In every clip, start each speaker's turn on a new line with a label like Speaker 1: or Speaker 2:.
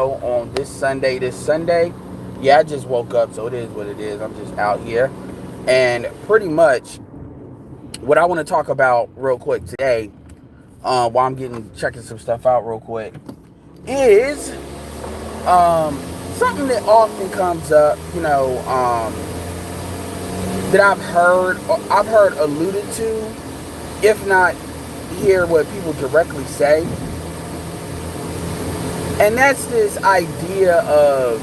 Speaker 1: on this Sunday. Yeah, I just woke up, so it is what it is. I'm just out here. And pretty much what I want to talk about real quick today, while I'm checking some stuff out real quick, is something that often comes up, that I've heard alluded to, if not hear what people directly say. And that's this idea of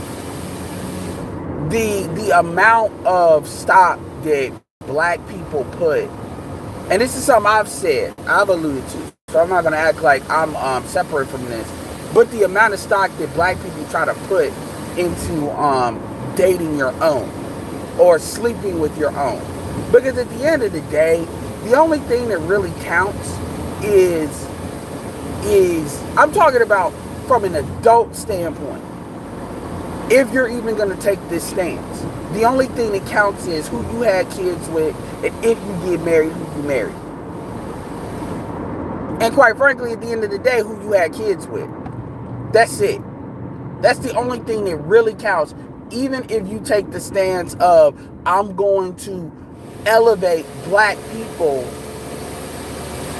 Speaker 1: the amount of stock that black people put, and this is something I've alluded to, so I'm not gonna act like I'm separate from this, but the amount of stock that black people try to put into dating your own or sleeping with your own, because at the end of the day, the only thing that really counts is I'm talking about from an adult standpoint. If you're even going to take this stance, the only thing that counts is who you had kids with, and if you get married, who you married. And quite frankly, at the end of the day, who you had kids with. That's it. That's the only thing that really counts. Even if you take the stance of, I'm going to elevate black people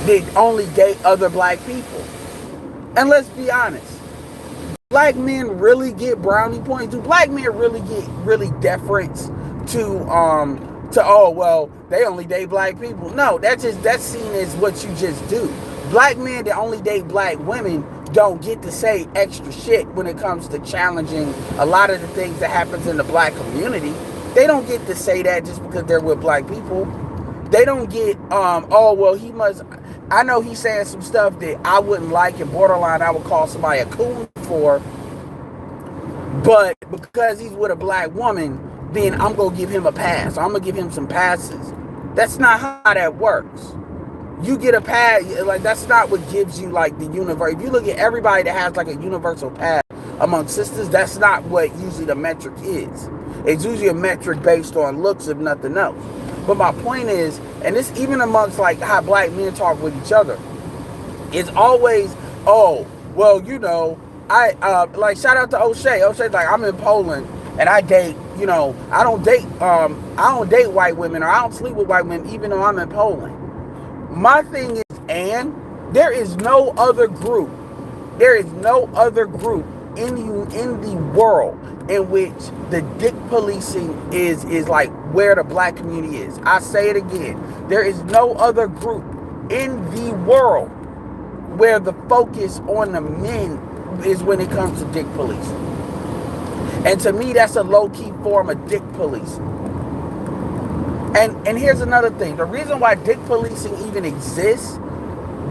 Speaker 1: that only date other black people. And let's be honest, black men really get brownie points? Do black men really get deference to oh well, they only date black people? No, that's seen as what you just do. Black men that only date black women don't get to say extra shit when it comes to challenging a lot of the things that happens in the black community. They don't get to say that just because they're with black people. They don't get oh well, he must, I know he's saying some stuff that I wouldn't like, and borderline I would call somebody a coon for, but because he's with a black woman, then I'm going to give him a pass. I'm going to give him some passes. That's not how that works. You get a pass, like, that's not what gives you, like, the universe. If you look at everybody that has, like, a universal pass among sisters, that's not what usually the metric is. It's usually a metric based on looks, if nothing else. But my point is, and this even amongst, like, how black men talk with each other, it's always, oh, well, I like, shout out to O'Shea. O'Shea's like, I'm in Poland and I date, I don't date white women, or I don't sleep with white women even though I'm in Poland. My thing is, and there is no other group in the world in which the dick policing is like where the black community is. I say it again. There is no other group in the world where the focus on the men is when it comes to dick policing. And to me, that's a low-key form of dick policing. And here's another thing. The reason why dick policing even exists,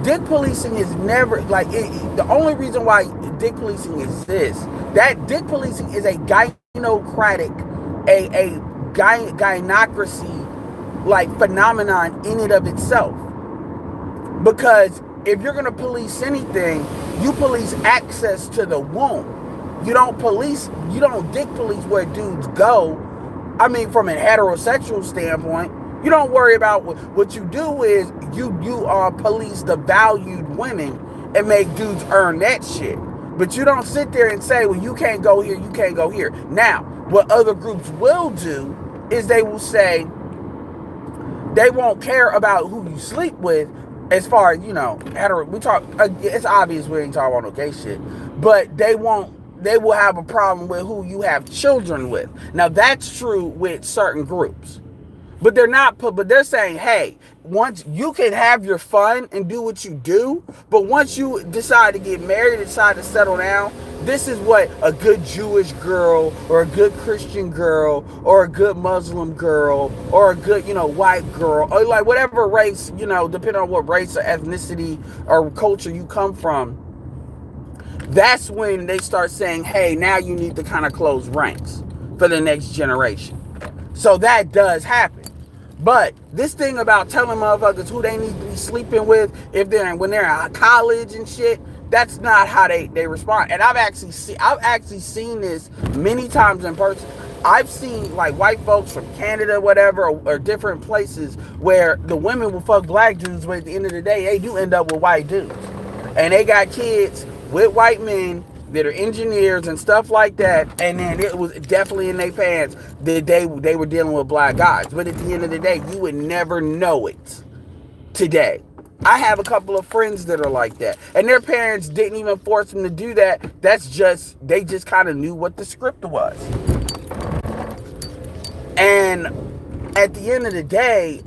Speaker 1: dick policing is never, like, the only reason why dick policing exists, that dick policing is a gynocratic, a gynocracy, like, phenomenon in and of itself. Because if you're going to police anything, you police access to the womb. You don't dick police where dudes go. I mean, from a heterosexual standpoint, you don't worry about what you do is you police the valued women and make dudes earn that shit. But you don't sit there and say, well, you can't go here, you can't go here. Now, what other groups will do is they will say they won't care about who you sleep with, as far as, it's obvious we ain't talking about no gay shit, but they will have a problem with who you have children with. Now, that's true with certain groups. But they're saying, hey, once you can have your fun and do what you do, but once you decide to get married, decide to settle down, this is what a good Jewish girl or a good Christian girl or a good Muslim girl or a good, white girl, or like whatever race, depending on what race or ethnicity or culture you come from. That's when they start saying, hey, now you need to kind of close ranks for the next generation. So that does happen. But this thing about telling motherfuckers who they need to be sleeping with when they're in college and shit, that's not how they respond. And I've actually seen this many times in person. I've seen, like, white folks from Canada, whatever, or different places where the women will fuck black dudes, but at the end of the day, they do end up with white dudes. And they got kids with white men that are engineers and stuff like that, and then it was definitely in their pants that they were dealing with black guys. But at the end of the day, you would never know it today. I have a couple of friends that are like that, and their parents didn't even force them to do that. They just kind of knew what the script was. And at the end of the day,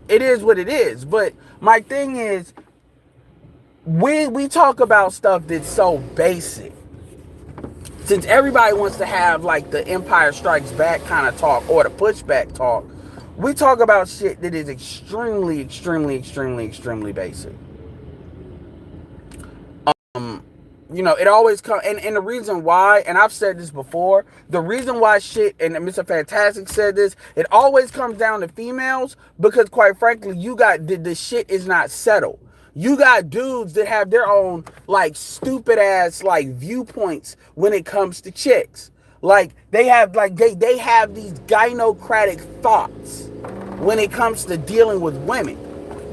Speaker 1: it is what it is. But my thing is, we talk about stuff that's so basic. Since everybody wants to have like the Empire Strikes Back kind of talk or the pushback talk, we talk about shit that is extremely, extremely, extremely, extremely basic. It always comes, and the reason why, and I've said this before, the reason why shit, and Mr. Fantastic said this, it always comes down to females, because quite frankly, the shit is not settled. You got dudes that have their own, like, stupid ass, like, viewpoints when it comes to chicks. Like, they have these gynocratic thoughts when it comes to dealing with women.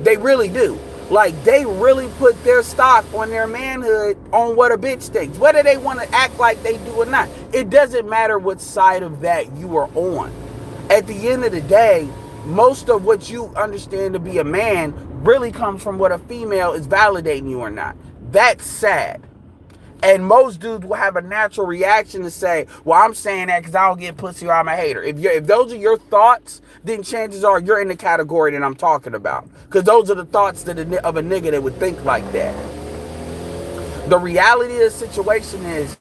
Speaker 1: They really do. Like, they really put their stock on their manhood on what a bitch thinks. Whether they want to act like they do or not. It doesn't matter what side of that you are on. At the end of the day, most of what you understand to be a man really comes from what a female is validating you or not. That's sad. And most dudes will have a natural reaction to say, well, I'm saying that because I don't get pussy or I'm a hater. If those are your thoughts, then chances are you're in the category that I'm talking about. Because those are the thoughts of a nigga that would think like that. The reality of the situation is,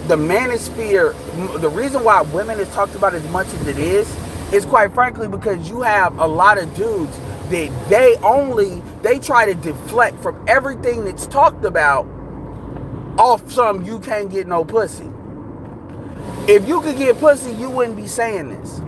Speaker 1: the manosphere, the reason why women is talked about as much as it is quite frankly because you have a lot of dudes that they try to deflect from everything that's talked about off some you can't get no pussy. If you could get pussy, you wouldn't be saying this.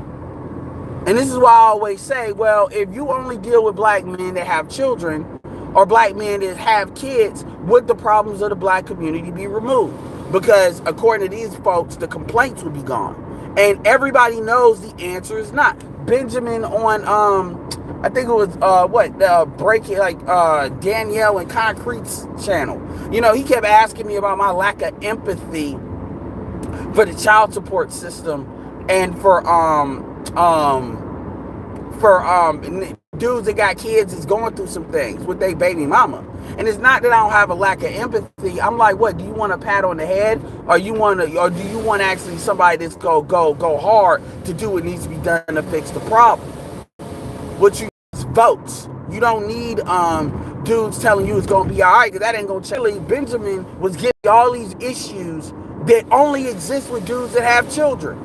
Speaker 1: And this is why I always say, well, if you only deal with black men that have children or black men that have kids, would the problems of the black community be removed? Because according to these folks, the complaints would be gone. And everybody knows the answer is not. Benjamin on, I think it was, Danielle and Concrete's channel. He kept asking me about my lack of empathy for the child support system and for dudes that got kids that's going through some things with their baby mama. And it's not that I don't have a lack of empathy. I'm like, what? Do you want a pat on the head, or do you want actually somebody that's go hard to do what needs to be done to fix the problem? What you need is votes. You don't need dudes telling you it's gonna be all right, because that ain't gonna change. Benjamin was giving all these issues that only exist with dudes that have children.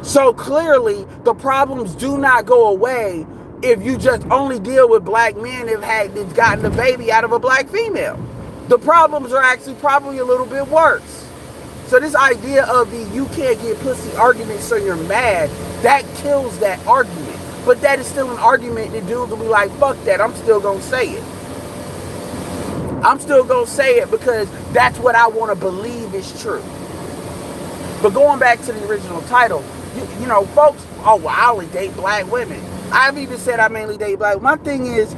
Speaker 1: So clearly, the problems do not go away if you just only deal with black men that's gotten a baby out of a black female. The problems are actually probably a little bit worse. So this idea of the you can't get pussy argument so you're mad, that kills that argument. But that is still an argument that dudes will be like, fuck that, I'm still gonna say it. I'm still gonna say it because that's what I want to believe is true. But going back to the original title, folks, well, I only date black women. I've even said I mainly date black. My thing is,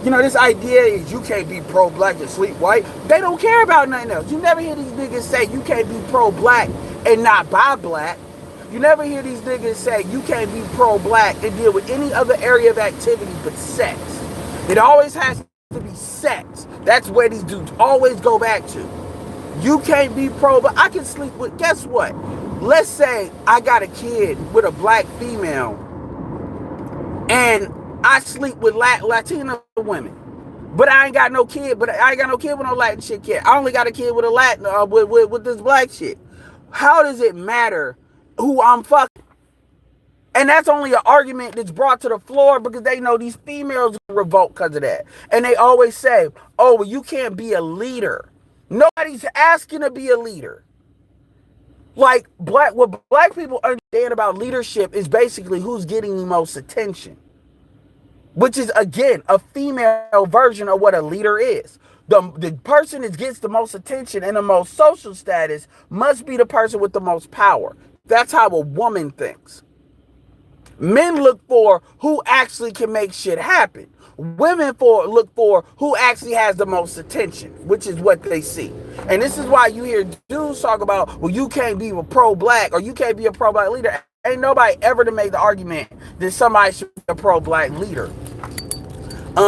Speaker 1: this idea is you can't be pro-black and sleep white. They don't care about nothing else. You never hear these niggas say you can't be pro-black and not buy black. You never hear these niggas say you can't be pro-black and deal with any other area of activity but sex. It always has to be sex. That's where these dudes always go back to. You can't be pro-black. I can sleep with, guess what? Let's say I got a kid with a black female and I sleep with Latina women. But I ain't got no kid. But I ain't got no kid with no Latin shit yet. I only got a kid with a Latin with this black shit. How does it matter who I'm fucking? And that's only an argument that's brought to the floor because they know these females revolt because of that. And they always say, oh, well, you can't be a leader. Nobody's asking to be a leader. Like, what black people understand about leadership is basically who's getting the most attention. Which is, again, a female version of what a leader is. The person that gets the most attention and the most social status must be the person with the most power. That's how a woman thinks. Men look for who actually can make shit happen. Women look for who actually has the most attention, which is what they see. And this is why you hear dudes talk about, well, you can't be a pro-black or you can't be a pro-black leader. Ain't nobody ever to make the argument that somebody should be a pro-black leader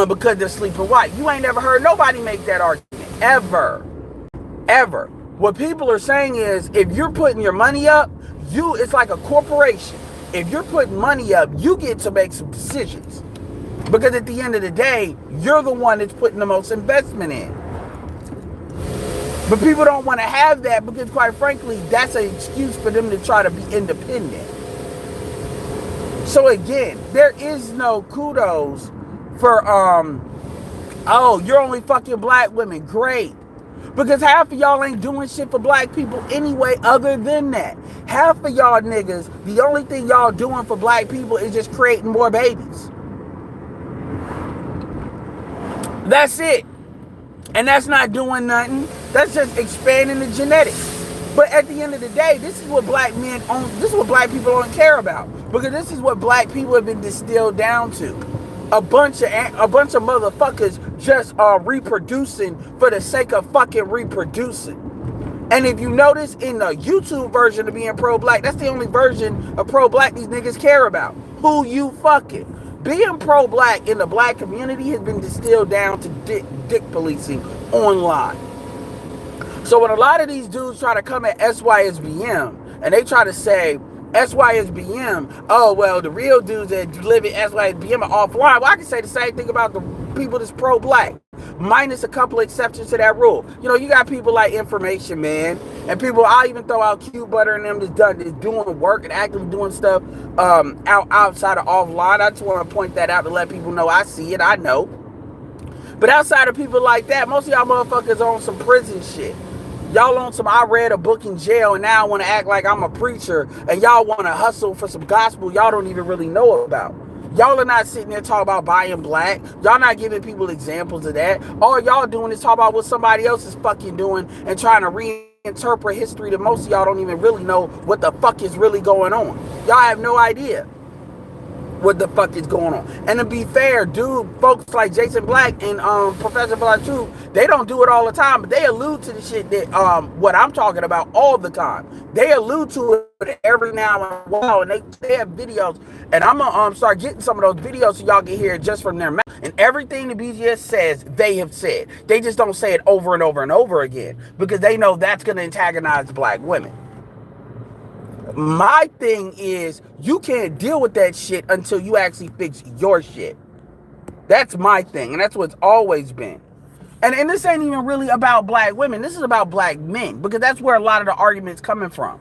Speaker 1: because they're sleeping white. You ain't never heard nobody make that argument, ever. Ever. What people are saying is, if you're putting your money up, it's like a corporation. If you're putting money up, you get to make some decisions. Because at the end of the day, you're the one that's putting the most investment in. But people don't want to have that because, quite frankly, that's an excuse for them to try to be independent. So again, there is no kudos for, oh, you're only fucking black women. Great. Because half of y'all ain't doing shit for black people anyway other than that. Half of y'all niggas, the only thing y'all doing for black people is just creating more babies. That's it. And that's not doing nothing. That's just expanding the genetics. But at the end of the day, this is what black men own. This is what black people don't care about. Because this is what black people have been distilled down to. A bunch of motherfuckers just are reproducing for the sake of fucking reproducing. And if you notice in the YouTube version of being pro-black, that's the only version of pro-black these niggas care about. Who you fucking. Being pro-black in the black community has been distilled down to dick policing online. So when a lot of these dudes try to come at SYSBM and they try to say SYSBM, oh well, the real dudes that live in SYSBM are offline. Well, I can say the same thing about the people that's pro-black, minus a couple exceptions to that rule. You know, you got people like Information Man, and people, I'll even throw out Q Butter and them that's doing work and actively doing stuff outside of offline. I just want to point that out to let people know I see it, I know. But outside of people like that, most of y'all motherfuckers on some prison shit. Y'all on some, I read a book in jail and now I want to act like I'm a preacher, and y'all want to hustle for some gospel y'all don't even really know about. Y'all are not sitting there talking about buying black. Y'all not giving people examples of that. All y'all doing is talk about what somebody else is fucking doing and trying to reinterpret history that most of y'all don't even really know what the fuck is really going on. Y'all have no idea what the fuck is going on. And to be fair, folks like Jason Black and Professor Black Truth, they don't do it all the time, but they allude to the shit that what I'm talking about all the time. They allude to it every now and a while, and they have videos, and I'm gonna start getting some of those videos so y'all can hear it just from their mouth. And everything the BGS says, they have said. They just don't say it over and over and over again because they know that's gonna antagonize black women. My thing is, you can't deal with that shit until you actually fix your shit. That's my thing, and that's what's always been. And this ain't even really about black women. This is about black men, because that's where a lot of the argument's coming from.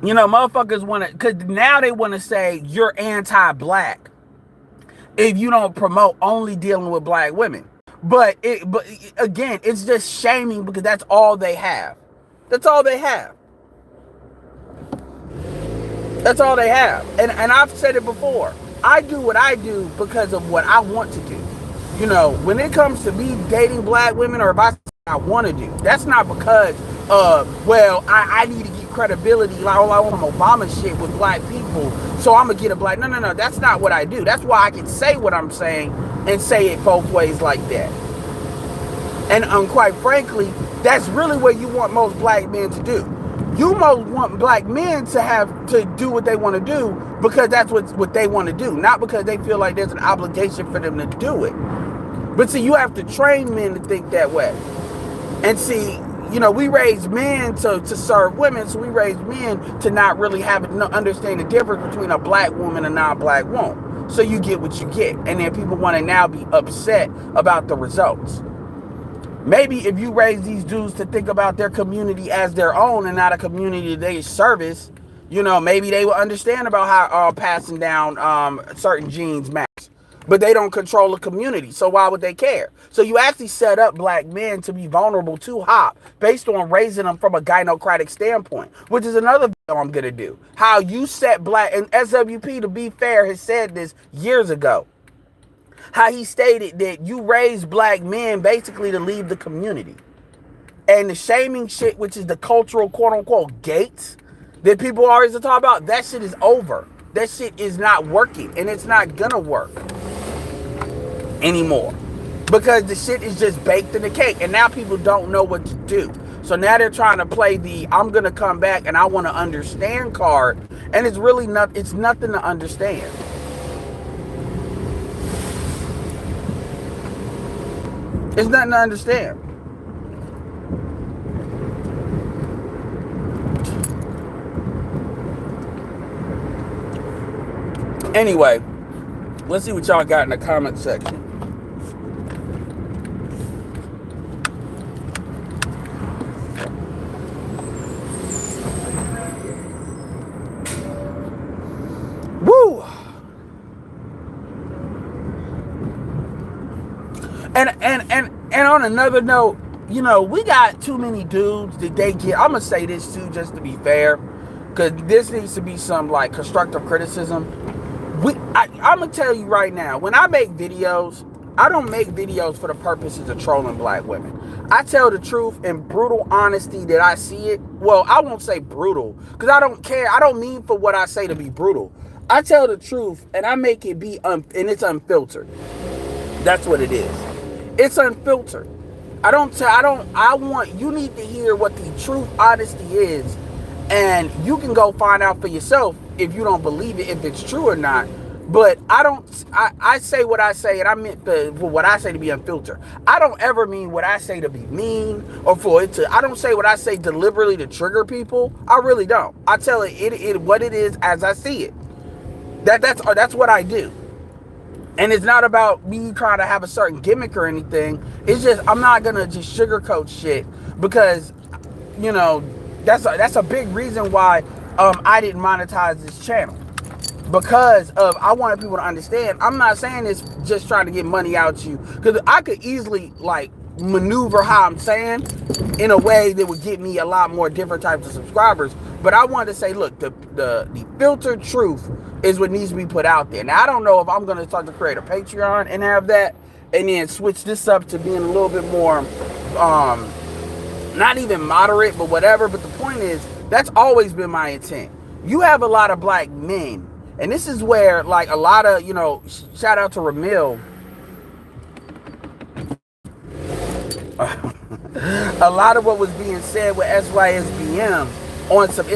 Speaker 1: You know, motherfuckers want to, because now they want to say you're anti-black if you don't promote only dealing with black women. But again, it's just shaming because that's all they have. That's all they have. That's all they have. And I've said it before. I do what I do because of what I want to do. You know, when it comes to me dating black women, or if I want to do, that's not because well, I need to get credibility like, oh, I want Obama shit with black people, so I'm gonna get a black. No, that's not what I do. That's why I can say what I'm saying and say it both ways like that. And quite frankly, that's really what you want most black men to do. You most want black men to do what they want to do because that's what they want to do, not because they feel like there's an obligation for them to do it. But see, you have to train men to think that way. And see, you know, we raise men to serve women, so we raise men to not really understand the difference between a black woman and a non-black woman. So you get what you get. And then people want to now be upset about the results. Maybe if you raise these dudes to think about their community as their own and not a community they service, you know, maybe they will understand about how passing down certain genes matters. But they don't control the community, so why would they care? So you actually set up black men to be vulnerable to HOP based on raising them from a gynocratic standpoint, which is another video I'm going to do. How you set black, and SWP, to be fair, has said this years ago. How he stated that you raise black men basically to leave the community. And the shaming shit, which is the cultural quote-unquote gates that people always talk about, that shit is over. that shit is not working, and it's not gonna work anymore because the shit is just baked in the cake, and now people don't know what to do. So now they're trying to play the I'm gonna come back and I want to understand card, and it's really not. It's nothing to understand. It's nothing to understand. Anyway, let's see what y'all got in the comment section. Woo! And on another note, you know, we got too many dudes that they get. I'm gonna say this too, just to be fair, because this needs to be some like constructive criticism. I'm gonna tell you right now, when I make videos, I don't make videos for the purposes of trolling black women. I tell the truth in brutal honesty that I see it. Well, I won't say brutal, because I don't care. I don't mean for what I say to be brutal. I tell the truth, and I make it be, and it's unfiltered. That's what it is. It's unfiltered. I want, you need to hear what the truth, honesty is, and you can go find out for yourself if you don't believe it, if it's true or not. But I say what I say, and I meant for what I say to be unfiltered. I don't ever mean what I say to be mean, or for it to, I don't say what I say deliberately to trigger people. I really don't. I tell it what it is as I see it. That's what I do. And it's not about me trying to have a certain gimmick or anything. It's just, I'm not going to just sugarcoat shit because, you know, that's a big reason why I didn't monetize this channel. Because of, I wanted people to understand, I'm not saying this just trying to get money out you. Because I could easily, like, maneuver how I'm saying in a way that would get me a lot more different types of subscribers. But I wanted to say, look, the filtered truth is what needs to be put out there. Now, I don't know if I'm going to start to create a Patreon and have that, and then switch this up to being a little bit more, not even moderate, but whatever. But the point is, that's always been my intent. You have a lot of black men, and this is where, like, a lot of, you know, shout out to Ramil. A lot of what was being said with Sysbm on some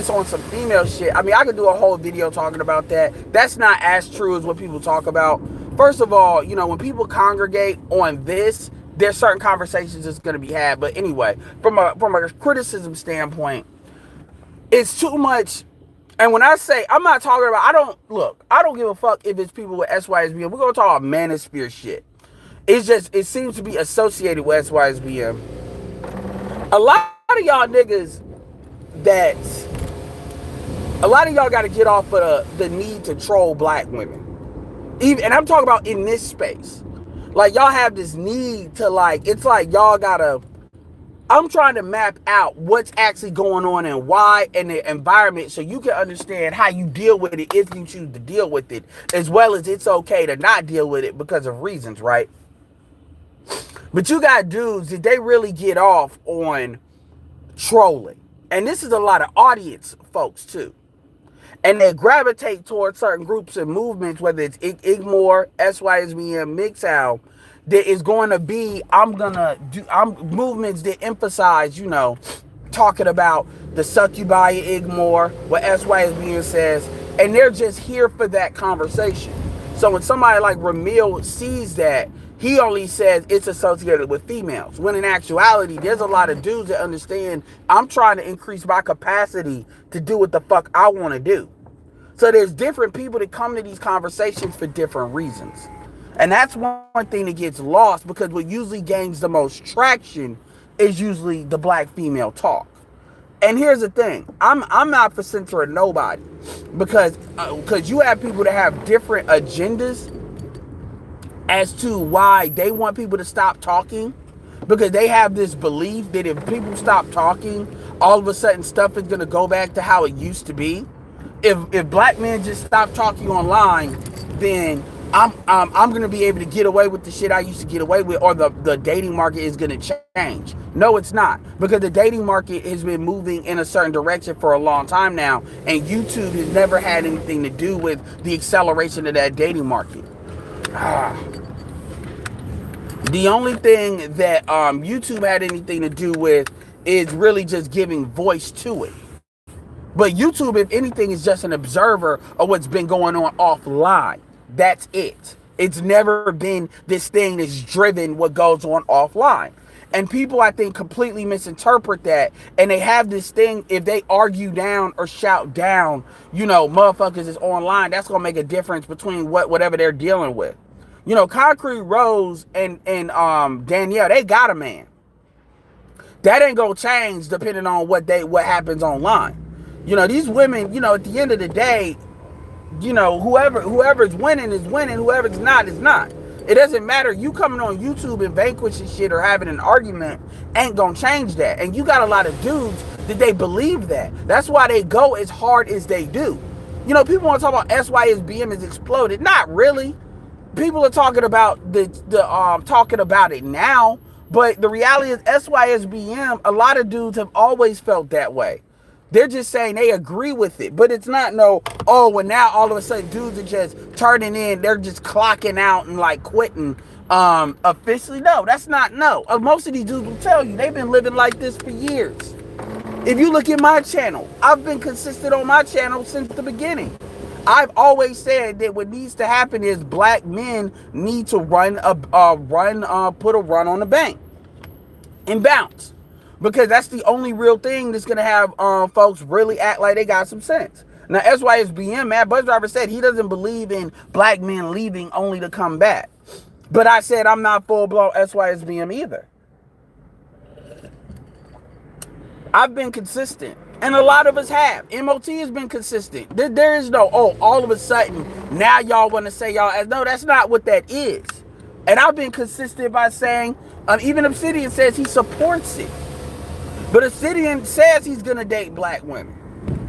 Speaker 1: female shit. I mean, I could do a whole video talking about that. That's not as true as what people talk about. First of all, you know, when people congregate on this, there's certain conversations that's going to be had. But anyway, from a criticism standpoint, it's too much. And when I say, I'm not talking about, I don't give a fuck if it's people with Sysbm. We're going to talk about manosphere shit. It's just, it seems to be associated with Sysbm. A lot of y'all niggas a lot of y'all got to get off of the need to troll black women. And I'm talking about in this space. Like, y'all have this need to, like, it's like y'all gotta, I'm trying to map out what's actually going on and why in the environment so you can understand how you deal with it if you choose to deal with it, as well as it's okay to not deal with it because of reasons, right? But you got dudes that they really get off on trolling. And this is a lot of audience folks too. And they gravitate towards certain groups and movements, whether it's Igmore, Sysbm, MGTOW, that is going to be, movements that emphasize, you know, talking about the succubi Igmore, what Sysbm says, and they're just here for that conversation. So when somebody like Ramil sees that, he only says it's associated with females. When in actuality, there's a lot of dudes that understand I'm trying to increase my capacity to do what the fuck I want to do. So there's different people that come to these conversations for different reasons. And that's one thing that gets lost, because what usually gains the most traction is usually the black female talk. And here's the thing, I'm not for censoring nobody, because you have people that have different agendas as to why they want people to stop talking, because they have this belief that if people stop talking, all of a sudden stuff is going to go back to how it used to be. If black men just stop talking online, then I'm gonna be able to get away with the shit I used to get away with, or the dating market is gonna change. No, it's not, because the dating market has been moving in a certain direction for a long time now, and YouTube has never had anything to do with the acceleration of that dating market. The only thing that YouTube had anything to do with is really just giving voice to it. But YouTube, if anything, is just an observer of what's been going on offline. That's it. It's never been this thing that's driven what goes on offline. And people, I think, completely misinterpret that. And they have this thing, if they argue down or shout down, motherfuckers is online, that's going to make a difference between whatever they're dealing with. Concrete Rose and Danielle, they got a man. That ain't going to change depending on what happens online. These women, at the end of the day, whoever's winning is winning, whoever's not is not. It doesn't matter. You coming on YouTube and vanquishing shit or having an argument ain't gonna change that. And you got a lot of dudes that they believe that. That's why they go as hard as they do. People want to talk about Sysbm has exploded. Not really. People are talking about talking about it now, but the reality is Sysbm, a lot of dudes have always felt that way. They're just saying they agree with it, but it's not well, now all of a sudden dudes are just turning in, they're just clocking out and like quitting officially. No, that's not, no. Most of these dudes will tell you they've been living like this for years. If you look at my channel, I've been consistent on my channel since the beginning. I've always said that what needs to happen is black men need to put a run on the bank and bounce. Because that's the only real thing that's going to have folks really act like they got some sense. Now, Sysbm, Matt Bus Driver said he doesn't believe in black men leaving only to come back. But I said I'm not full-blown Sysbm either. I've been consistent. And a lot of us have. MOT has been consistent. There is no, all of a sudden, now y'all want to say y'all. No, that's not what that is. And I've been consistent by saying, even Obsidian says he supports it. But Obsidian says he's going to date black women.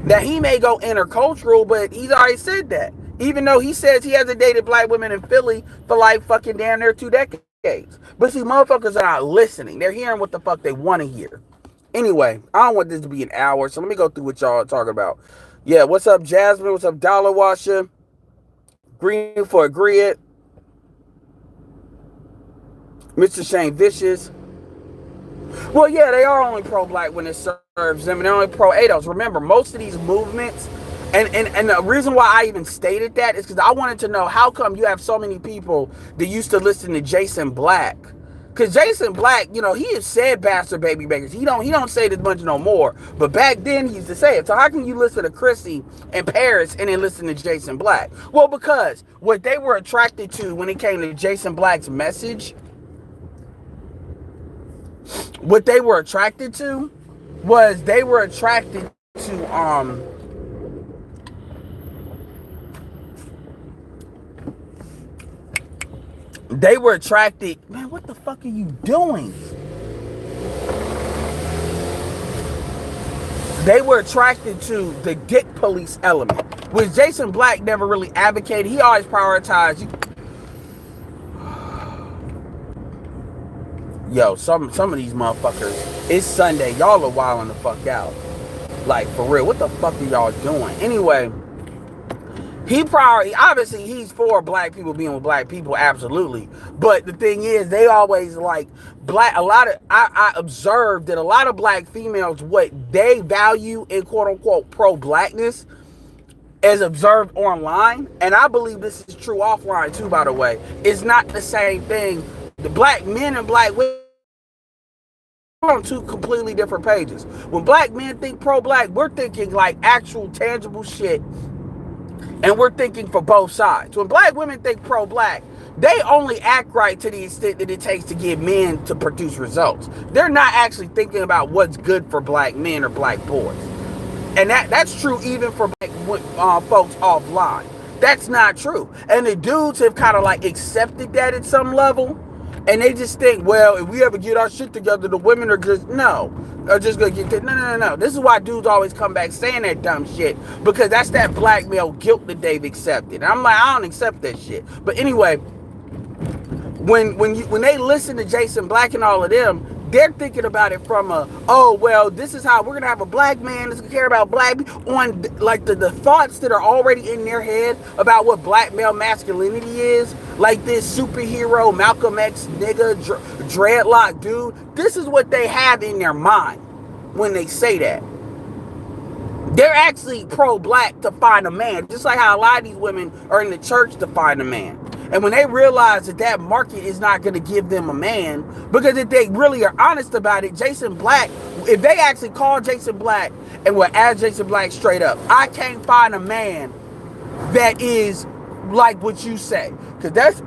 Speaker 1: That he may go intercultural, but he's already said that. Even though he says he hasn't dated black women in Philly for like fucking damn near 2 decades. But see, motherfuckers are not listening. They're hearing what the fuck they want to hear. Anyway, I don't want this to be an hour, so let me go through what y'all are talking about. Yeah, what's up, Jasmine? What's up, Dollar Washer? Green for Agree It. Mr. Shane Vicious. Well, yeah, they are only pro-black when it serves them, and they're only pro-ADOS. Remember, most of these movements, and the reason why I even stated that is because I wanted to know how come you have so many people that used to listen to Jason Black. Because Jason Black, he has said bastard baby bakers. He don't say it as much no more. But back then, he used to say it. So how can you listen to Chrissy and Paris and then listen to Jason Black? Well, because what they were attracted to when it came to Jason Black's message, what they were attracted to was they were attracted to they were attracted, man, what the fuck are you doing? They were attracted to the dick police element, which Jason Black never really advocated. He always prioritized. Yo, some of these motherfuckers, it's Sunday, y'all are wilding the fuck out. Like, for real, what the fuck are y'all doing? Anyway, obviously he's for black people being with black people, absolutely. But the thing is, they always like black, I observed that a lot of black females, what they value in quote unquote pro-blackness as observed online, and I believe this is true offline too, by the way, it's not the same thing. The black men and black women are on two completely different pages. When black men think pro-black, we're thinking like actual tangible shit, and we're thinking for both sides. When black women think pro-black, they only act right to the extent that it takes to get men to produce results. They're not actually thinking about what's good for black men or black boys. And that's true even for black folks offline. That's not true. And the dudes have kind of like accepted that at some level. And they just think, well, if we ever get our shit together, the women are just, no. Are just gonna get no, no, no, no. This is why dudes always come back saying that dumb shit, because that's that blackmail guilt that they've accepted. And I'm like, I don't accept that shit. But anyway, when they listen to Jason Black and all of them, they're thinking about it from a, oh, well, this is how we're gonna have a black man that's gonna care about black people, on like the thoughts that are already in their head about what black male masculinity is, like this superhero Malcolm X nigga dreadlock dude. This is what they have in their mind when they say that. They're actually pro-black to find a man, just like how a lot of these women are in the church to find a man. And when they realize that that market is not going to give them a man, because if they really are honest about it, Jason Black, if they actually call Jason Black and will ask Jason Black straight up, I can't find a man that is like what you say. Because that's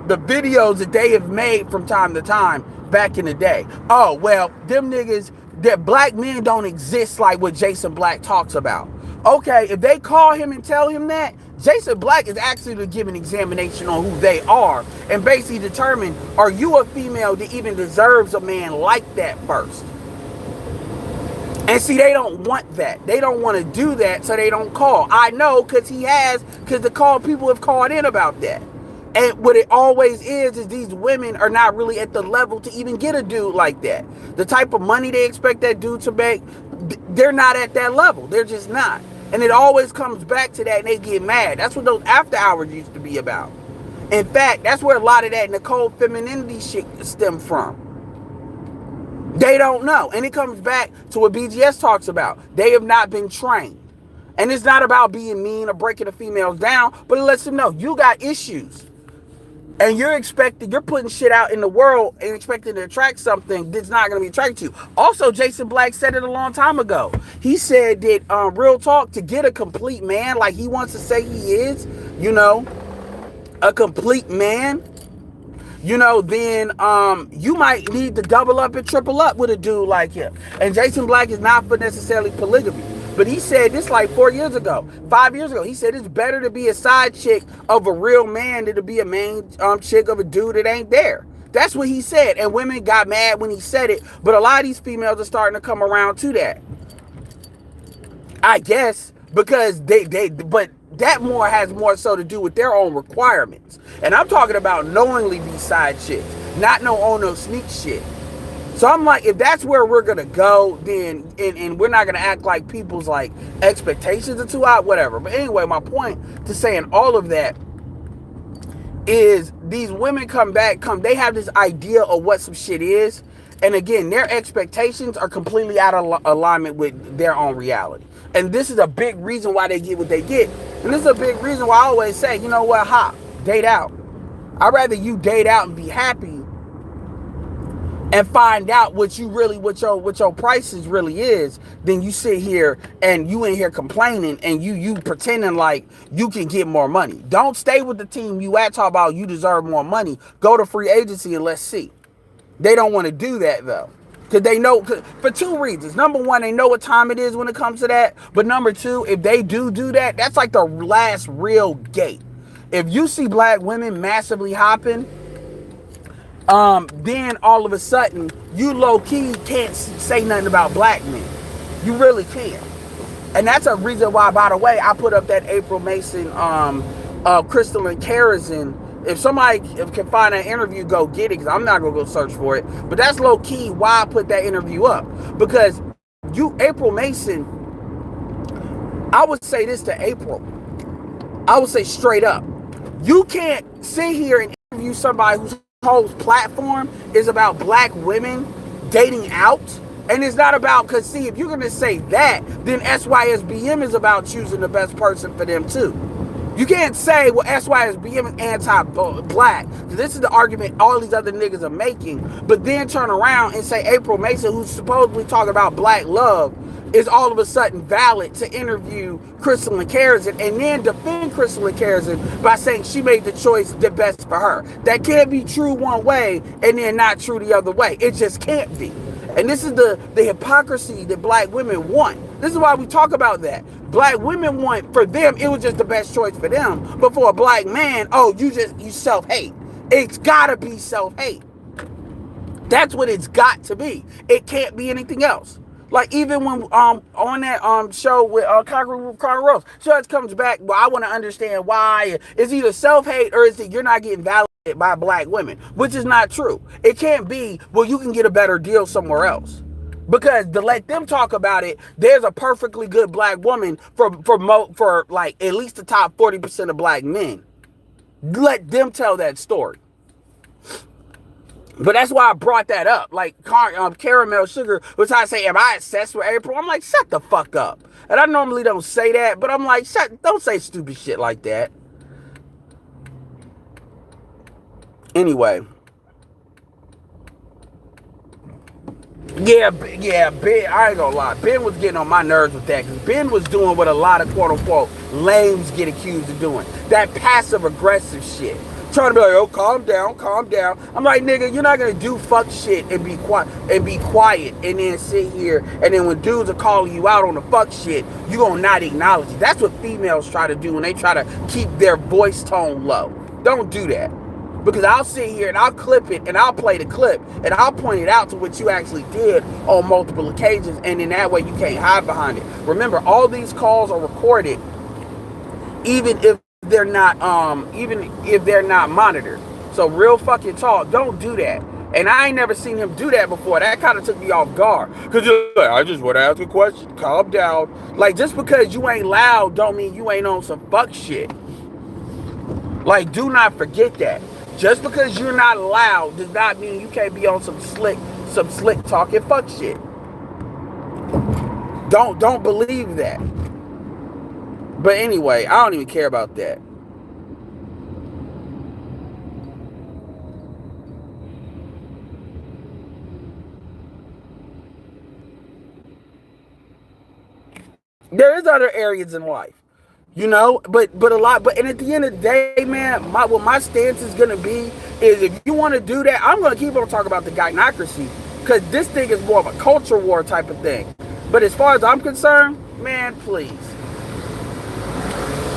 Speaker 1: the videos that they have made from time to time back in the day. Oh, well, them niggas, that black men don't exist like what Jason Black talks about. Okay, if they call him and tell him that, Jason Black is actually to give an examination on who they are and basically determine, are you a female that even deserves a man like that first? And see, they don't want that. They don't want to do that, so they don't call. I know, because the people have called in about that. And what it always is these women are not really at the level to even get a dude like that. The type of money they expect that dude to make, they're not at that level. They're just not. And it always comes back to that, and they get mad. That's what those after hours used to be about. In fact, that's where a lot of that Nicole femininity shit stem from. They don't know. And it comes back to what BGS talks about. They have not been trained. And it's not about being mean or breaking the females down, but it lets them know you got issues. And you're putting shit out in the world and expecting to attract something that's not going to be attracted to you. Also, Jason Black said it a long time ago. He said that, real talk, to get a complete man like he wants to say he is, a complete man, then you might need to double up and triple up with a dude like him. And Jason Black is not for necessarily polygamy. But he said this like 5 years ago. He said it's better to be a side chick of a real man than to be a main chick of a dude that ain't there. That's what he said. And women got mad when he said it. But a lot of these females are starting to come around to that. I guess because but that has more so to do with their own requirements. And I'm talking about knowingly be side chicks, not no sneak shit. So I'm like, if that's where we're going to go, then, and we're not going to act like people's like expectations are too high, whatever. But anyway, my point to saying all of that is these women they have this idea of what some shit is. And again, their expectations are completely out of alignment with their own reality. And this is a big reason why they get what they get. And this is a big reason why I always say, you know what, date out. I'd rather you date out and be happy and find out what your prices really is, then you sit here and you in here complaining and you pretending like you can get more money. Don't stay with the team you at, talk about you deserve more money. Go to free agency and let's see. They don't want to do that though. Because they know, for two reasons. Number one, they know what time it is when it comes to that. But number two, if they do that, that's like the last real gate. If you see black women massively hopping, then all of a sudden, you low-key can't say nothing about black men. You really can't. And that's a reason why, by the way, I put up that April Mason, Crystal and Karazin. If somebody can find that interview, go get it, because I'm not going to go search for it. But that's low-key why I put that interview up. Because April Mason, I would say this to April. I would say straight up. You can't sit here and interview somebody who's whole platform is about black women dating out, and it's not about, because see, if you're going to say that, then SYSBM is about choosing the best person for them too. You can't say, well, SYSBM is anti-black, because this is the argument all these other niggas are making, but then turn around and say April Mason, who's supposedly talking about black love, is all of a sudden valid to interview Crystal and Karazin and then defend Crystal and Karazin by saying she made the choice the best for her. That can't be true one way and then not true the other way. It just can't be. And this is the hypocrisy that black women want. This is why we talk about that. Black women want, for them, it was just the best choice for them. But for a black man, you self-hate. It's gotta be self-hate. That's what it's got to be. It can't be anything else. Like even when on that show with Conquer Rose, Judge comes back. Well, I want to understand why. It's either self-hate or is it you're not getting validated by black women, which is not true. It can't be, well, you can get a better deal somewhere else. Because to let them talk about it, there's a perfectly good black woman for like at least the top 40% of black men. Let them tell that story. But that's why I brought that up. Like Caramel Sugar was trying to say, am I obsessed with April? I'm like, shut the fuck up. And I normally don't say that, but I'm like, don't say stupid shit like that. Anyway. Yeah, Ben, I ain't gonna lie. Ben was getting on my nerves with that because Ben was doing what a lot of quote unquote lames get accused of doing. That passive aggressive shit. Trying to be like, oh, calm down, calm down. I'm like, nigga, you're not gonna do fuck shit and be quiet and then sit here and then when dudes are calling you out on the fuck shit, you gonna not acknowledge it. That's what females try to do when they try to keep their voice tone low. Don't do that. Because I'll sit here and I'll clip it and I'll play the clip and I'll point it out to what you actually did on multiple occasions, and in that way you can't hide behind it. Remember, all these calls are recorded, even if they're not monitored. So real fucking talk, don't do that. And I ain't never seen him do that before. That kind of took me off guard. Because like, I just want to ask a question. Calm down. Like, just because you ain't loud don't mean you ain't on some fuck shit. Like, do not forget that. Just because you're not loud does not mean you can't be on some slick talking fuck shit. Don't believe that. But anyway, I don't even care about that. There is other areas in life, you know, but a lot. But and at the end of the day, man, what my stance is gonna be is if you want to do that, I'm gonna keep on talking about the gynocracy because this thing is more of a culture war type of thing. But as far as I'm concerned, man, please.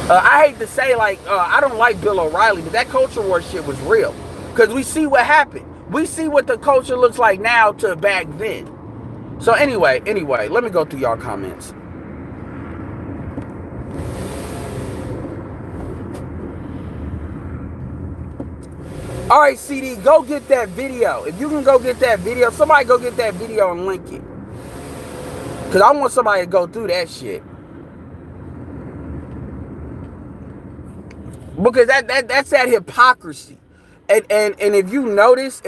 Speaker 1: I hate to say, like, I don't like Bill O'Reilly, but that culture war shit was real. Because we see what happened. We see what the culture looks like now to back then. So anyway, let me go through y'all comments. All right, CD, go get that video. If you can go get that video, somebody go get that video and link it. Because I want somebody to go through that shit. Because that's that hypocrisy. And if you notice,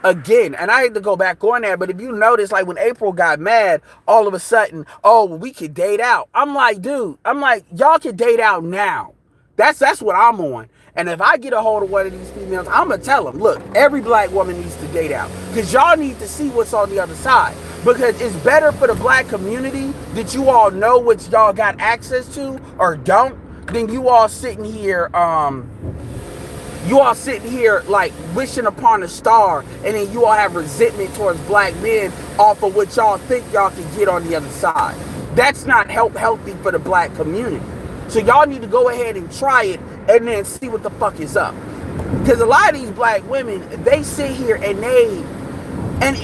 Speaker 1: again, and I hate to go back on that, but if you notice, like when April got mad, all of a sudden, oh, well, we could date out. I'm like, dude, y'all can date out now. That's what I'm on. And if I get a hold of one of these females, I'm going to tell them, look, every black woman needs to date out. Because y'all need to see what's on the other side. Because it's better for the black community that you all know what y'all got access to or don't, than you all sitting here, like wishing upon a star, and then you all have resentment towards black men off of what y'all think y'all can get on the other side. That's not healthy for the black community. So y'all need to go ahead and try it and then see what the fuck is up. Because a lot of these black women, they sit here and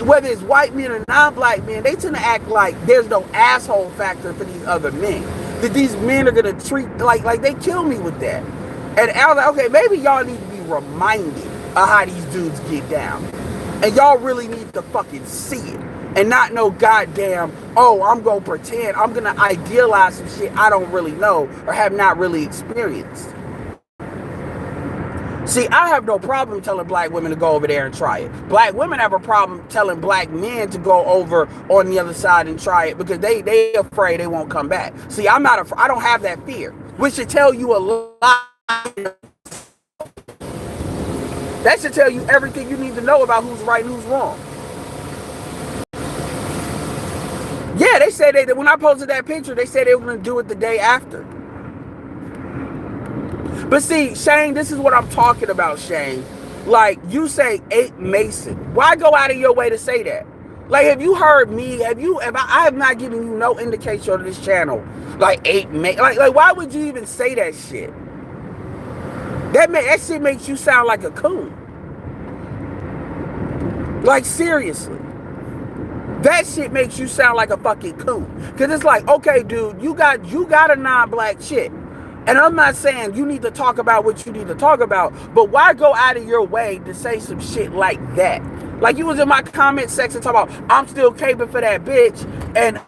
Speaker 1: whether it's white men or non-black men, they tend to act like there's no asshole factor for these other men. That these men are gonna treat like they kill me with that. And I was like, okay, maybe y'all need to be reminded of how these dudes get down. And y'all really need to fucking see it. And not no goddamn, oh, I'm gonna pretend, I'm gonna idealize some shit I don't really know or have not really experienced. See, I have no problem telling black women to go over there and try it. Black women have a problem telling black men to go over on the other side and try it because they afraid they won't come back. See, I don't have that fear, which should tell you a lot. That should tell you everything you need to know about who's right and who's wrong. Yeah, they said that when I posted that picture, they said they were going to do it the day after. But see, Shane, this is what I'm talking about, Shane. Like, you say 8 Mason. Why go out of your way to say that? Like, have you heard me? I have not given you no indication on this channel. Like, 8 Mason. Like, why would you even say that shit? That shit makes you sound like a coon. Like, seriously. That shit makes you sound like a fucking coon. Cause it's like, okay, dude, you got a non-black chick. And I'm not saying you need to talk about what you need to talk about, but why go out of your way to say some shit like that? Like, you was in my comment section talking about, I'm still caping for that bitch, and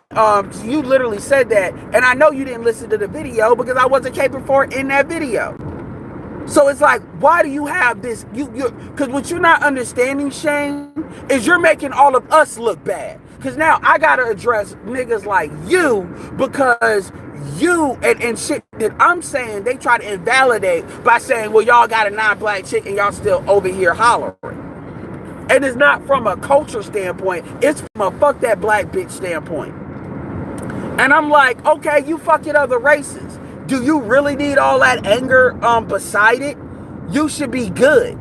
Speaker 1: you literally said that, and I know you didn't listen to the video because I wasn't caping for it in that video. So it's like, why do you have this? Because what you're not understanding, Shane, is you're making all of us look bad. Because now I gotta address niggas like you because you and shit that I'm saying, they try to invalidate by saying, well, y'all got a non-black chick and y'all still over here hollering. And it's not from a culture standpoint, it's from a fuck that black bitch standpoint. And I'm like, okay, you fucking other races. Do you really need all that anger beside it? You should be good.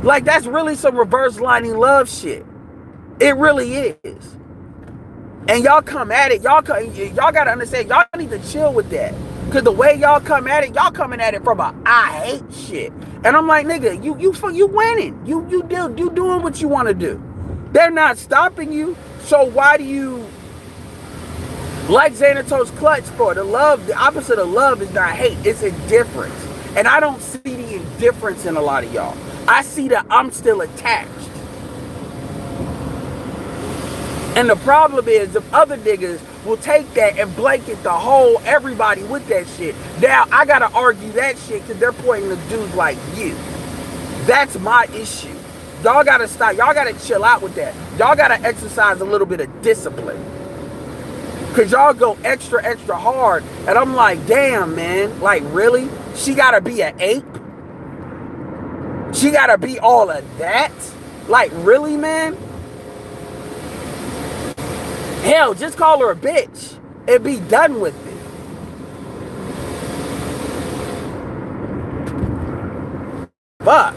Speaker 1: Like, that's really some reverse lining love shit. It really is. And y'all come at it, y'all gotta understand, y'all need to chill with that. Cause the way y'all come at it, y'all coming at it from a I hate shit. And I'm like, nigga, you winning. You doing what you want to do. They're not stopping you. So why do you like Xanatos Clutch for? The opposite of love is not hate, it's indifference. And I don't see the indifference in a lot of y'all. I see that I'm still attached. And the problem is, if other niggas will take that and blanket the whole everybody with that shit, now I gotta argue that shit because they're pointing to dudes like you. That's my issue. Y'all gotta stop. Y'all gotta chill out with that. Y'all gotta exercise a little bit of discipline. Cause y'all go extra hard. And I'm like, damn, man. Like, really? She gotta be an ape? She gotta be all of that? Like, really, man? Hell, just call her a bitch and be done with it. Fuck.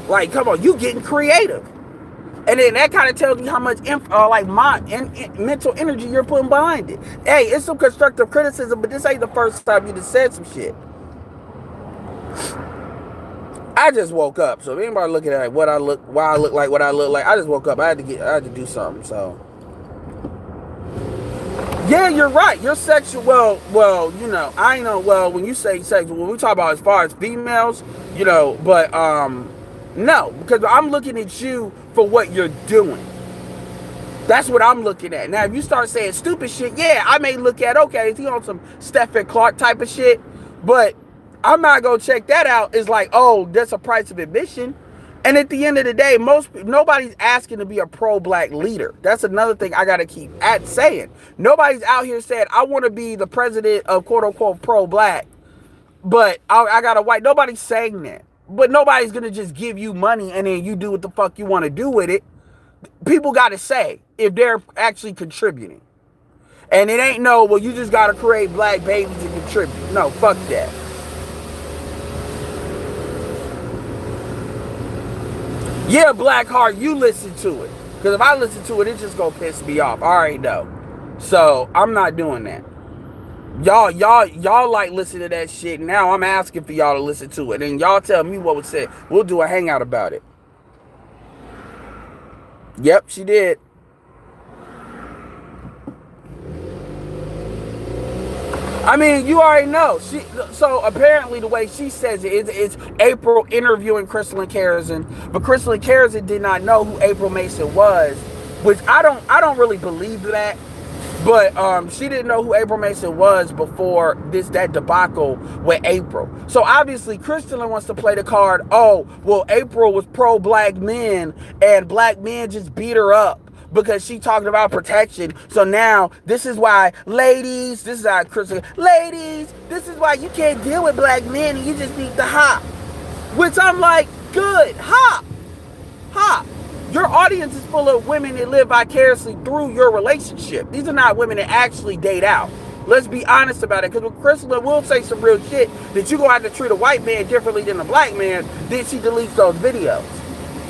Speaker 1: Like, come on, you getting creative. And then that kind of tells me how much mental energy you're putting behind it. Hey, it's some constructive criticism, but this ain't the first time you just said some shit. I just woke up, so if anybody looking at why I look like what I look like, I just woke up. I had to do something, so. Yeah, you're right. You're sexual. Well, you know, I know. Well, when you say sexual, when we talk about as far as females, you know, but no, because I'm looking at you for what you're doing. That's what I'm looking at. Now, if you start saying stupid shit, yeah, I may look at, okay, is he on some Stephen Clark type of shit? But I'm not gonna check that out. It's like, oh, that's a price of admission. And at the end of the day, nobody's asking to be a pro-black leader. That's another thing I gotta keep saying. Nobody's out here saying, I want to be the president of quote-unquote pro-black, but I got a white. Nobody's saying that. But nobody's gonna just give you money and then you do what the fuck you want to do with it. People gotta say if they're actually contributing. And it ain't no, well, you just gotta create black babies and contribute. No, fuck that. Yeah, Blackheart, you listen to it. Because if I listen to it, it's just gonna piss me off. I already know. So I'm not doing that. Y'all like listen to that shit. Now I'm asking for y'all to listen to it. And y'all tell me what was said. We'll do a hangout about it. Yep, she did. I mean, you already know. So apparently the way she says it's April interviewing Crystal and Kerrison, but Crystal and Kerrison did not know who April Mason was, which I don't really believe that. But she didn't know who April Mason was before that debacle with April. So obviously Crystal wants to play the card, oh, well, April was pro-black men and black men just beat her up because she talking about protection. So now this is why, ladies, this is how Crystal, ladies, this is why you can't deal with black men and you just need to hop. Which I'm like, good, hop. Your audience is full of women that live vicariously through your relationship. These are not women that actually date out. Let's be honest about it. Because when Crystal will say some real shit that you're going to have to treat a white man differently than a black man, then she deletes those videos.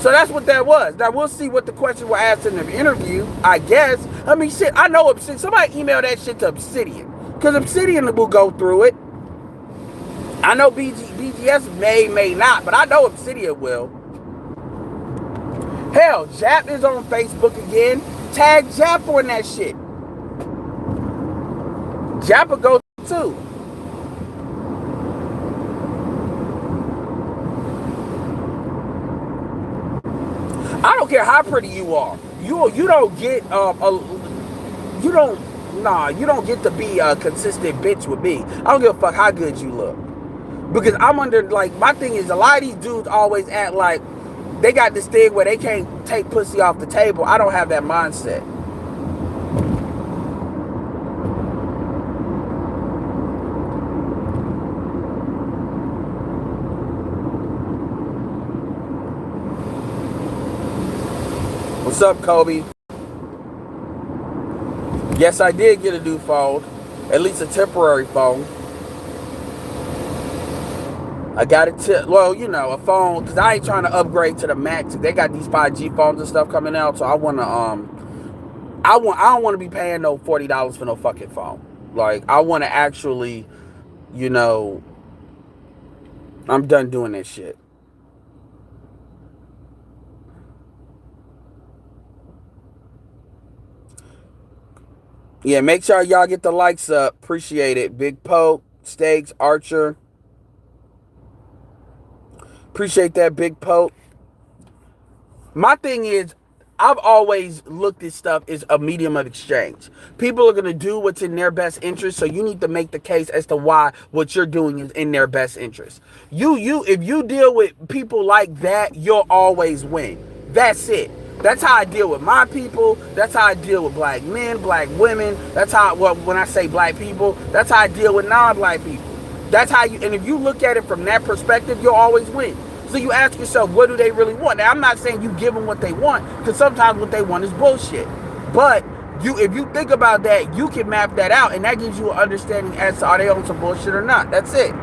Speaker 1: So that's what that was. Now we'll see what the questions were asked in the interview, I guess. I mean, shit, I know Obsidian. Somebody email that shit to Obsidian. Because Obsidian will go through it. I know BGS may not, but I know Obsidian will. Hell, Jap is on Facebook again. Tag Jap on that shit. Jap will go too. I don't care how pretty you are. You don't get you don't you don't get to be a consistent bitch with me. I don't give a fuck how good you look. Because I'm under, like, my thing is, a lot of these dudes always act like they got this thing where they can't take pussy off the table. I don't have that mindset. What's up, Kobe? Yes, I did get a new phone. At least a temporary phone. I got it well, you know, a phone, because I ain't trying to upgrade to the max. They got these 5G phones and stuff coming out, so I want to, I don't want to be paying no $40 for no fucking phone. Like, I want to actually, you know, I'm done doing this shit. Yeah, make sure y'all get the likes up. Appreciate it. Big Poke, Steaks, Archer. Appreciate that, Big Poke. My thing is, I've always looked at stuff as a medium of exchange. People are going to do what's in their best interest, so you need to make the case as to why what you're doing is in their best interest. If you deal with people like that, you'll always win. That's it. That's how I deal with my people. That's how I deal with black men, black women. That's how, well, when I say black people, that's how I deal with non-black people. That's how you, and if you look at it from that perspective, you'll always win. So you ask yourself, what do they really want? Now, I'm not saying you give them what they want, because sometimes what they want is bullshit. But if you think about that, you can map that out, and that gives you an understanding as to are they on some bullshit or not. That's it.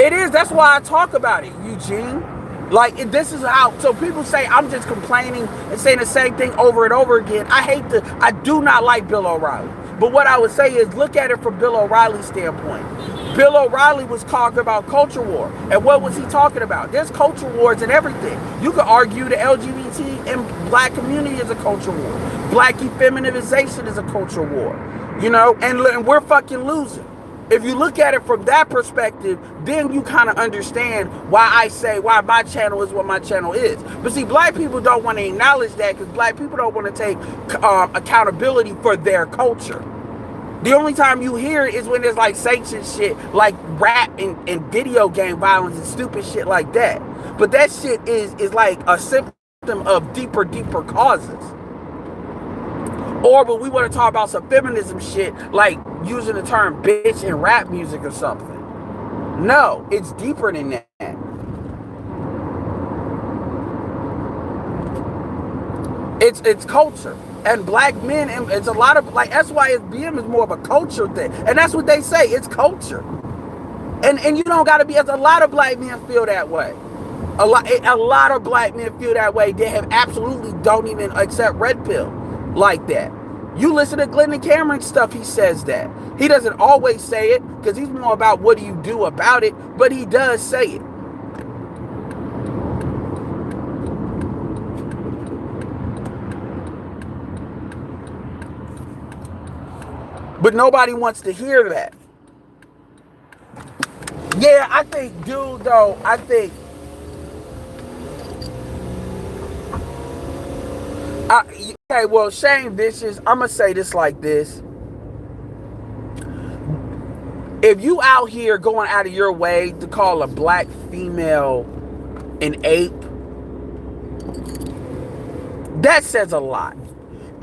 Speaker 1: It is. That's why I talk about it, Eugene. Like, this is how, so people say I'm just complaining and saying the same thing over and over again. I do not like Bill O'Reilly. But what I would say is, look at it from Bill O'Reilly's standpoint. Bill O'Reilly was talking about culture war. And what was he talking about? There's culture wars and everything. You could argue the LGBT and black community is a culture war. Black effeminization is a culture war. You know, and we're fucking losing. If you look at it from that perspective, then you kind of understand why why my channel is what my channel is. But see, black people don't want to acknowledge that, because black people don't want to take accountability for their culture. The only time you hear it is when there's like sanctioned shit, like rap and video game violence and stupid shit like that. But that shit is like a symptom of deeper causes. Or when we want to talk about some feminism shit, like using the term bitch in rap music or something. No, it's deeper than that. It's culture. And black men, and it's a lot of, like, that's why Sysbm is more of a culture thing. And that's what they say, it's culture. And you don't got to be, as a lot of black men feel that way. A lot of black men feel that way. They have absolutely don't even accept red pill like that. You listen to Glenn and Cameron stuff, he says that. He doesn't always say it, because he's more about what do you do about it, but he does say it. But nobody wants to hear that. Yeah, I think, dude, though, okay, well, Shane Vicious, I'm going to say this like this. If you out here going out of your way to call a black female an ape, that says a lot.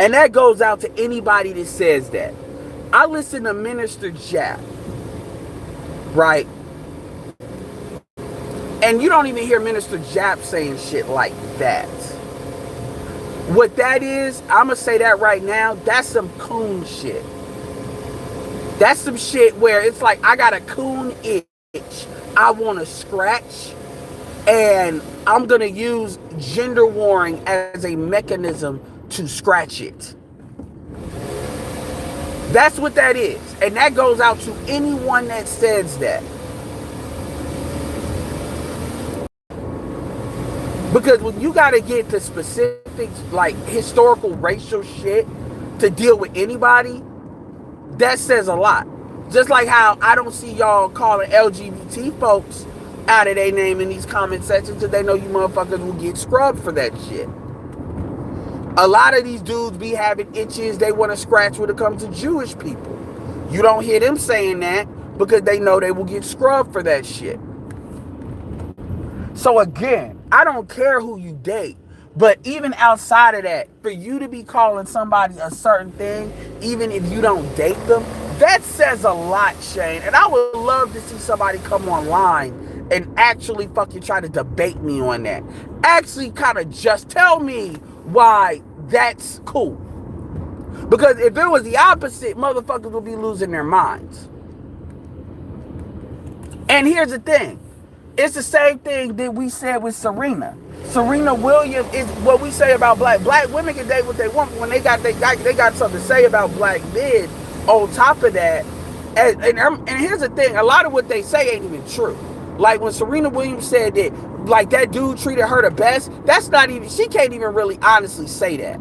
Speaker 1: And that goes out to anybody that says that. I listen to Minister Jap, right? And you don't even hear Minister Jap saying shit like that. What that is, I'm going to say that right now, that's some coon shit. That's some shit where it's like, I got a coon itch I want to scratch, and I'm going to use gender warring as a mechanism to scratch it. That's what that is. And that goes out to anyone that says that. Because when you got to get to specifics like historical racial shit to deal with anybody, that says a lot. Just like how I don't see y'all calling LGBT folks out of their name in these comment sections because they know you motherfuckers will get scrubbed for that shit. A lot of these dudes be having itches they want to scratch when it comes to Jewish people. You don't hear them saying that because they know they will get scrubbed for that shit. So again, I don't care who you date, but even outside of that, for you to be calling somebody a certain thing, even if you don't date them, that says a lot, Shane. And I would love to see somebody come online and actually fucking try to debate me on that. Actually kind of just tell me why that's cool. Because if it was the opposite, motherfuckers would be losing their minds. And here's the thing. It's the same thing that we said with Serena. Serena Williams is what we say about black women can date what they want, but when they got something to say about black men on top of that. And here's the thing, a lot of what they say ain't even true. Like when Serena Williams said that like that dude treated her the best, that's not even, she can't even really honestly say that.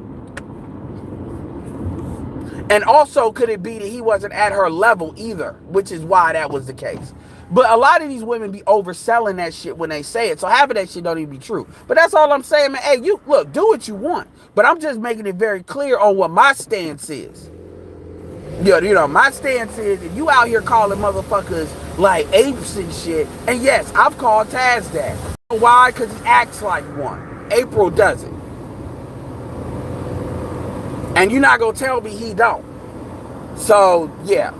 Speaker 1: And also, could it be that he wasn't at her level either, which is why that was the case. But a lot of these women be overselling that shit when they say it. So half of that shit don't even be true. But that's all I'm saying, man. Hey, you look, do what you want. But I'm just making it very clear on what my stance is. You know, my stance is if you out here calling motherfuckers like apes and shit. And yes, I've called Taz that. Why? Because he acts like one. April doesn't. And you're not going to tell me he don't. So, yeah.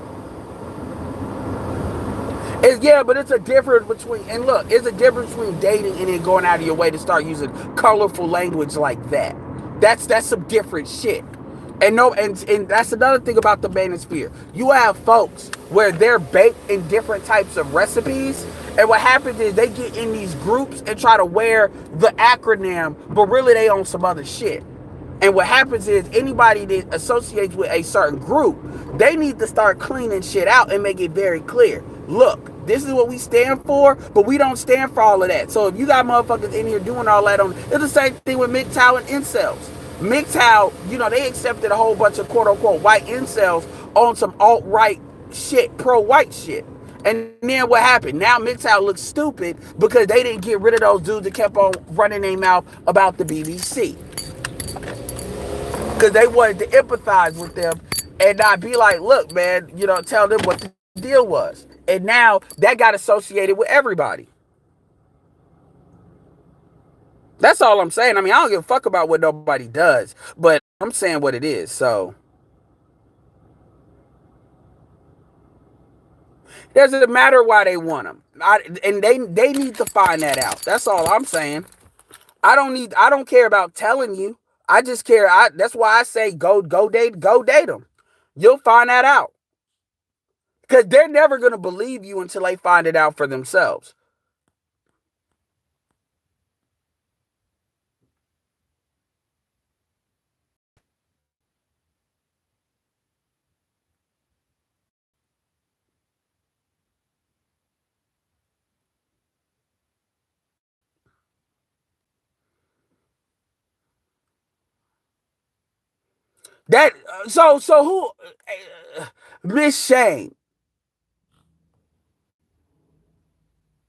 Speaker 1: But it's a difference between, and look, it's a difference between dating and then going out of your way to start using colorful language like that. That's some different shit. And that's another thing about the manosphere. You have folks where they're baked in different types of recipes, and what happens is they get in these groups and try to wear the acronym, but really they on some other shit. And what happens is anybody that associates with a certain group, they need to start cleaning shit out and make it very clear. Look, this is what we stand for, but we don't stand for all of that. So if you got motherfuckers in here doing all that it's the same thing with MGTOW and incels. MGTOW, they accepted a whole bunch of quote-unquote white incels on some alt-right shit, pro-white shit. And then what happened? Now MGTOW looks stupid because they didn't get rid of those dudes that kept on running their mouth about the BBC. Because they wanted to empathize with them and not be like, look, man, tell them what the deal was. And now that got associated with everybody. That's all I'm saying. I mean, I don't give a fuck about what nobody does, but I'm saying what it is. So it doesn't matter why they want them. And they need to find that out. That's all I'm saying. I don't care about telling you. I just care. That's why I say go date them. You'll find that out. Because they're never going to believe you until they find it out for themselves. That so who Miss Shane.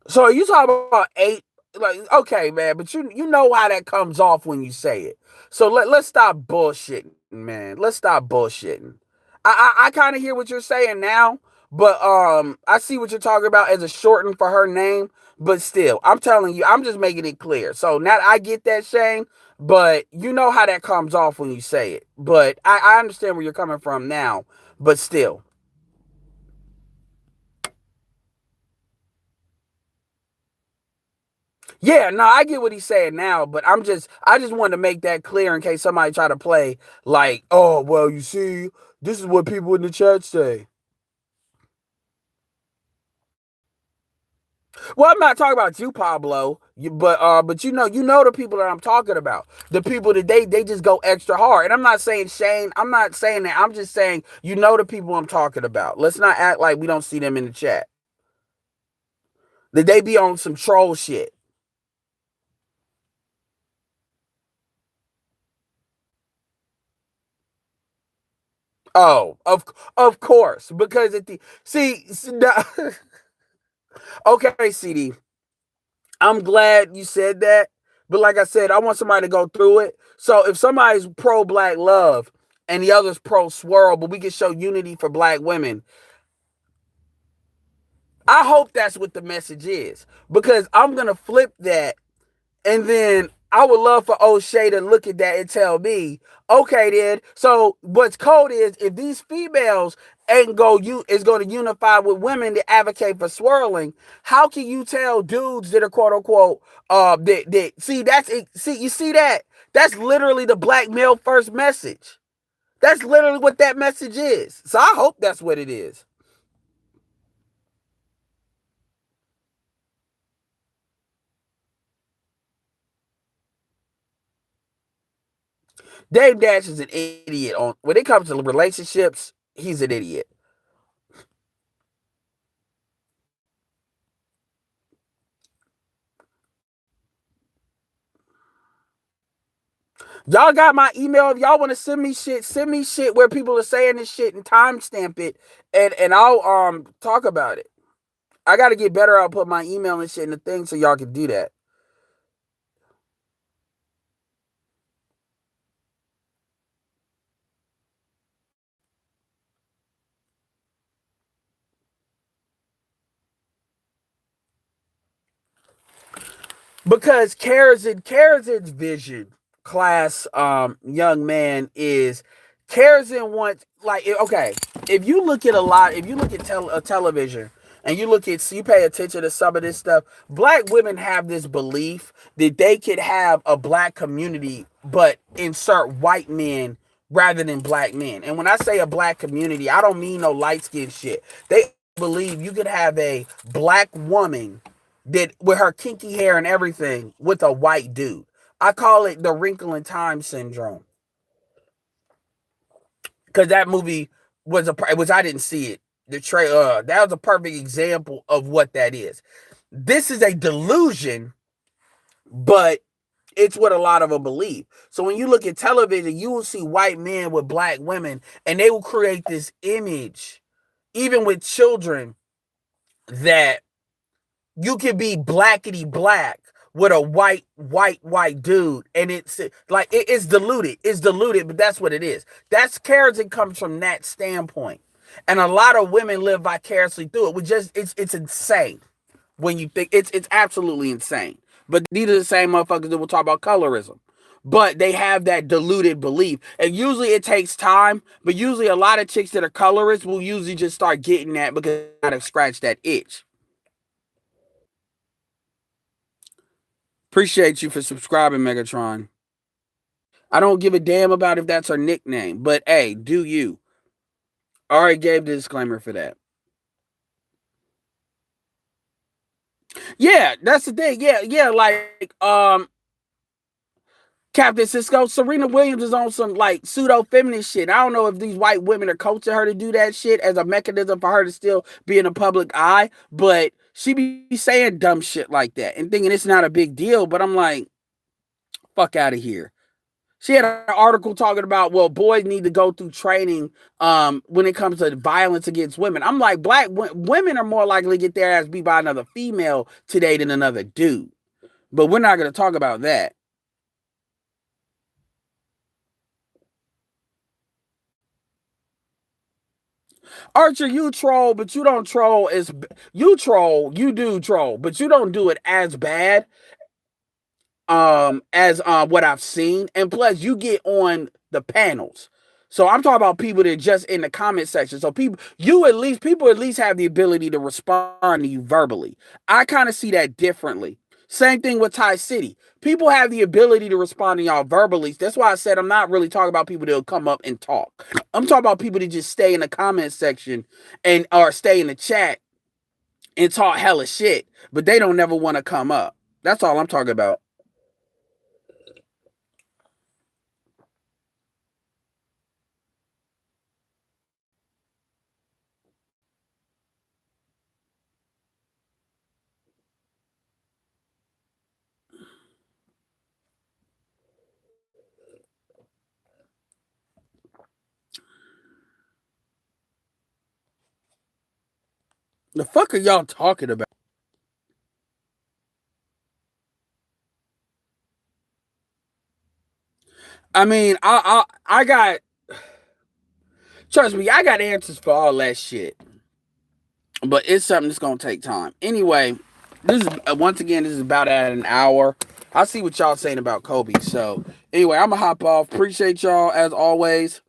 Speaker 1: So are you talking about 8? Like, okay, man, but you know how that comes off when you say it. So let's stop bullshitting, man. Let's stop bullshitting. I kind of hear what you're saying now, but I see what you're talking about as a shorten for her name, but still, I'm telling you, I'm just making it clear. So now I get that, Shane, but you know how that comes off when you say it. But I understand where you're coming from now, but still. Yeah, no, I get what he's saying now, but I just wanted to make that clear in case somebody try to play like, oh, well, you see, this is what people in the chat say. Well, I'm not talking about you, Pablo, but you know the people that I'm talking about, the people that they just go extra hard. And I'm not saying Shane, I'm not saying that. I'm just saying the people I'm talking about. Let's not act like we don't see them in the chat. That they be on some troll shit. Oh, of course, because at the okay, CD. I'm glad you said that, but like I said, I want somebody to go through it. So if somebody's pro black love and the other's pro swirl, but we can show unity for black women, I hope that's what the message is, because I'm gonna flip that. And then I would love for O'Shea to look at that and tell me, okay, then. So what's cold is if these females ain't go you is going to unify with women that advocate for swirling, how can you tell dudes that are quote unquote that see that's it, see you see that? That's literally the black male first message. That's literally what that message is. So I hope that's what it is. Dave Dash is an idiot on when it comes to relationships. He's an idiot. Y'all got my email. If y'all want to send me shit where people are saying this shit and timestamp it, and I'll talk about it. I got to get better. I'll put my email and shit in the thing so y'all can do that. Because Karazin's vision, class young man, is Karazin wants like okay, if you look at a lot, if you look at television and you look at so you pay attention to some of this stuff, black women have this belief that they could have a black community but insert white men rather than black men. And when I say a black community, I don't mean no light skin shit. They believe you could have a black woman that with her kinky hair and everything with a white dude. I call it the wrinkle in time syndrome because that movie was a which I didn't see it. The trailer that was a perfect example of what that is. This is a delusion, but it's what a lot of them believe. So when you look at television, you will see white men with black women, and they will create this image, even with children, that you can be blackety black with a white dude, and it's like it's diluted. It's diluted, but that's what it is. That's Keratin comes from that standpoint, and a lot of women live vicariously through it. Which just it's insane when you think it's absolutely insane. But these are the same motherfuckers that will talk about colorism. But they have that diluted belief. And usually it takes time, but usually a lot of chicks that are colorists will usually just start getting that because they gotta scratch that itch. Appreciate you for subscribing, Megatron. I don't give a damn about if that's her nickname, but hey, do you? I already gave the disclaimer for that. Yeah, that's the thing. Yeah, like Captain Cisco, Serena Williams is on some like pseudo feminist shit. I don't know if these white women are coaching her to do that shit as a mechanism for her to still be in the public eye, but she be saying dumb shit like that and thinking it's not a big deal. But I'm like, fuck out of here. She had an article talking about, well, boys need to go through training when it comes to violence against women. I'm like, women are more likely to get their ass beat by another female today than another dude. But we're not going to talk about that. Archer, you troll, but you don't troll as you troll. You do troll, but you don't do it as bad as what I've seen, and plus you get on the panels. So I'm talking about people that are just in the comment section. So people at least have the ability to respond to you verbally. I kind of see that differently. Same thing with Thai City. People have the ability to respond to y'all verbally. That's why I said I'm not really talking about people that'll come up and talk. I'm talking about people that just stay in the comment section and or stay in the chat and talk hella shit, but they don't never want to come up. That's all I'm talking about. The fuck are y'all talking about? I mean, I got, trust me, I got answers for all that shit. But it's something that's gonna take time. Anyway, this is once again, this is about at an hour. I see what y'all saying about Kobe. So anyway, I'm gonna hop off. Appreciate y'all as always.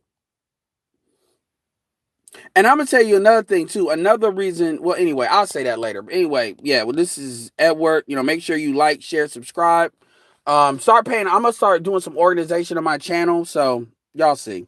Speaker 1: And I'm gonna tell you another thing too. Another reason. Well, anyway, I'll say that later. But anyway, yeah. Well, this is Edward. Make sure you like, share, subscribe. Start paying. I'm gonna start doing some organization on my channel. So y'all see.